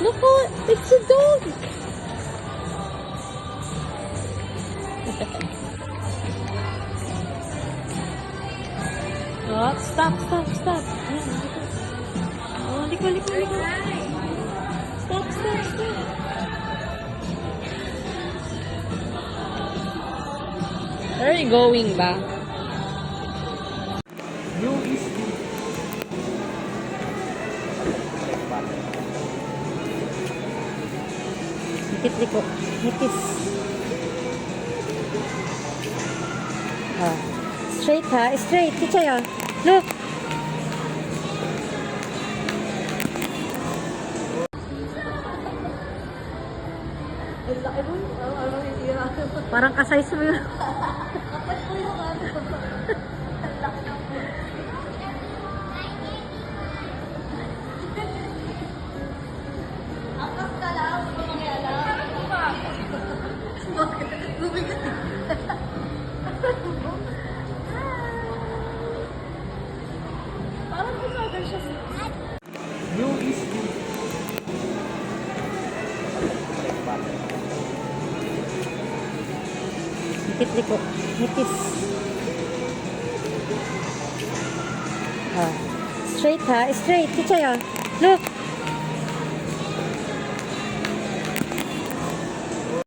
Look, oh, it's a dog. Oh, stop. Ayan, liko. Oh, liko. Stop. Where are you going ba? Liko. Nikis. Oh. Straight ha? Straight. Kichaya. Look. Parang kasay mo yun. Parang kumagal siya sa... Liko. Nikis. Oh. Straight ha? Straight. Kichaya. Look.